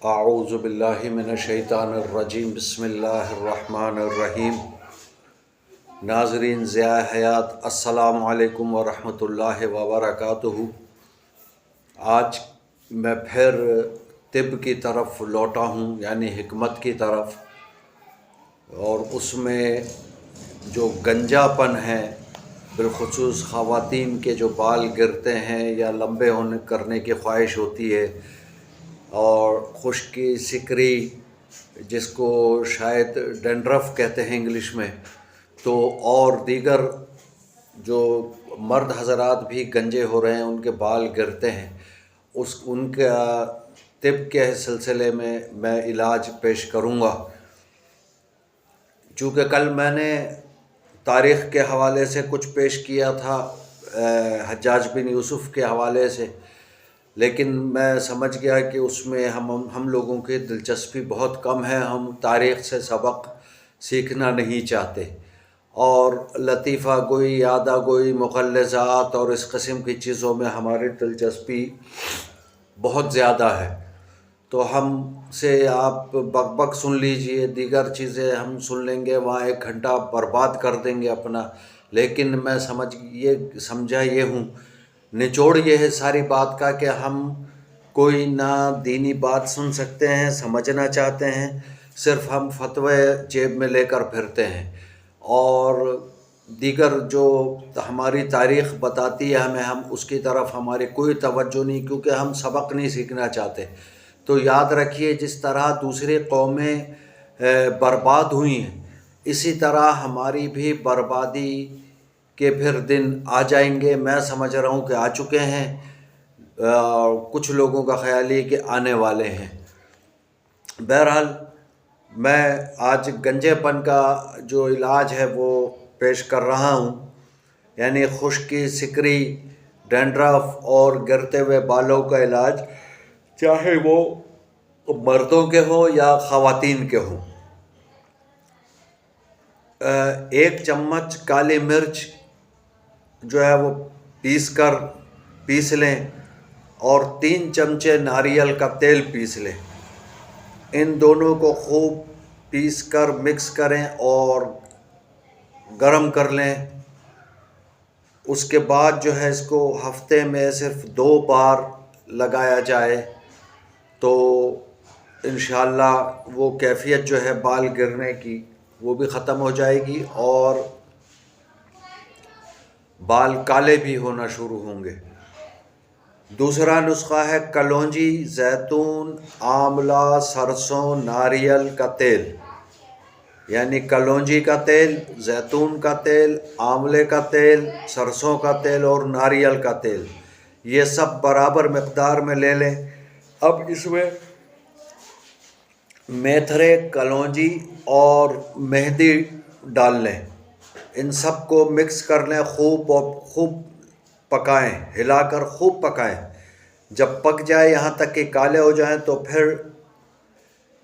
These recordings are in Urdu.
اعوذ باللہ من الشیطان الرجیم بسم اللہ الرحمن الرحیم۔ ناظرین ضیاء حیات، السلام علیکم ورحمۃ اللہ وبرکاتہ۔ آج میں پھر طب کی طرف لوٹا ہوں، یعنی حکمت کی طرف، اور اس میں جو گنجا پن ہے، بالخصوص خواتین کے جو بال گرتے ہیں یا لمبے کرنے کی خواہش ہوتی ہے، اور خشکی، سکری، جس کو شاید ڈینڈرف کہتے ہیں انگلش میں، تو اور دیگر جو مرد حضرات بھی گنجے ہو رہے ہیں، ان کے بال گرتے ہیں، ان کا طب کے سلسلے میں علاج پیش کروں گا۔ چونکہ کل میں نے تاریخ کے حوالے سے کچھ پیش کیا تھا، حجاج بن یوسف کے حوالے سے، لیکن میں سمجھ گیا کہ اس میں ہم لوگوں کی دلچسپی بہت کم ہے، ہم تاریخ سے سبق سیکھنا نہیں چاہتے، اور لطیفہ گوئی، یادہ گوئی، مغلظات اور اس قسم کی چیزوں میں ہماری دلچسپی بہت زیادہ ہے۔ تو ہم سے آپ بک بک سن لیجئے، دیگر چیزیں ہم سن لیں گے، وہاں 1 گھنٹہ برباد کر دیں گے اپنا۔ لیکن میں سمجھا یہ ہوں، نچوڑ یہ ہے ساری بات کا کہ ہم کوئی نہ دینی بات سن سکتے ہیں، سمجھنا چاہتے ہیں، صرف ہم فتوے جیب میں لے کر پھرتے ہیں، اور دیگر جو ہماری تاریخ بتاتی ہے ہم اس کی طرف ہماری کوئی توجہ نہیں، کیونکہ ہم سبق نہیں سیکھنا چاہتے۔ تو یاد رکھیے، جس طرح دوسری قومیں برباد ہوئی ہیں، اسی طرح ہماری بھی بربادی کے پھر دن آ جائیں گے۔ میں سمجھ رہا ہوں کہ آ چکے ہیں، کچھ لوگوں کا خیال یہ کہ آنے والے ہیں۔ بہرحال میں آج گنجے پن کا جو علاج ہے وہ پیش کر رہا ہوں، یعنی خشکی، سکری، ڈینڈرف اور گرتے ہوئے بالوں کا علاج، چاہے وہ مردوں کے ہوں یا خواتین کے ہوں۔ 1 چمچ کالی مرچ جو ہے وہ پیس لیں، اور 3 چمچے ناریل کا تیل پیس لیں۔ ان دونوں کو خوب پیس کر مکس کریں اور گرم کر لیں۔ اس کے بعد جو ہے اس کو ہفتے میں صرف 2 بار لگایا جائے تو انشاءاللہ وہ کیفیت جو ہے بال گرنے کی وہ بھی ختم ہو جائے گی، اور بال کالے بھی ہونا شروع ہوں گے۔ دوسرا نسخہ ہے کلونجی، زیتون، آملہ، سرسوں، ناریل کا تیل، یعنی کلونجی کا تیل، زیتون کا تیل، آملے کا تیل، سرسوں کا تیل اور ناریل کا تیل، یہ سب برابر مقدار میں لے لیں۔ اب اس میں میتھرے، کلونجی اور مہندی ڈال لیں، ان سب کو مکس کر لیں، خوب پکائیں، ہلا کر خوب پکائیں۔ جب پک جائے یہاں تک کہ کالے ہو جائیں تو پھر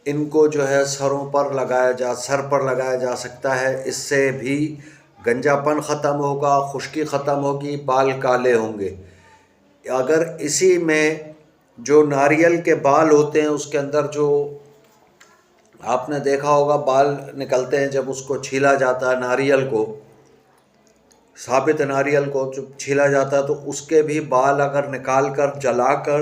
ان کو جو ہے سر پر لگایا جا سکتا ہے۔ اس سے بھی گنجا پن ختم ہوگا، خشکی ختم ہوگی، بال کالے ہوں گے۔ اگر اسی میں جو ناریل کے بال ہوتے ہیں، اس کے اندر جو آپ نے دیکھا ہوگا بال نکلتے ہیں جب اس کو چھیلا جاتا ہے، ناریل کو، ثابت ناریل کو جب چھیلا جاتا ہے، تو اس کے بھی بال اگر نکال کر جلا کر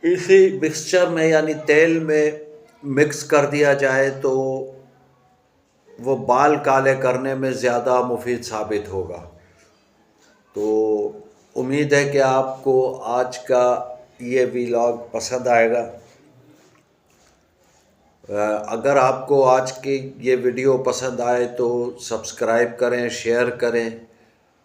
اسی مکسچر میں یعنی تیل میں مکس کر دیا جائے تو وہ بال کالے کرنے میں زیادہ مفید ثابت ہوگا۔ تو امید ہے کہ آپ کو آج کا یہ ویلاگ پسند آئے گا۔ اگر آپ کو آج کی یہ ویڈیو پسند آئے تو سبسکرائب کریں، شیئر کریں،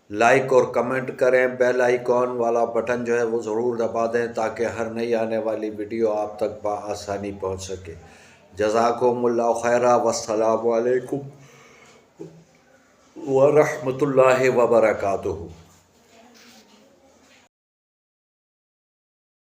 لائک اور کمنٹ کریں، بیل آئیکن والا بٹن جو ہے وہ ضرور دبا دیں تاکہ ہر نئی آنے والی ویڈیو آپ تک بآسانی پہنچ سکے۔ جزاکم اللہ خیرا، والسلام علیکم ورحمۃ اللہ وبرکاتہ۔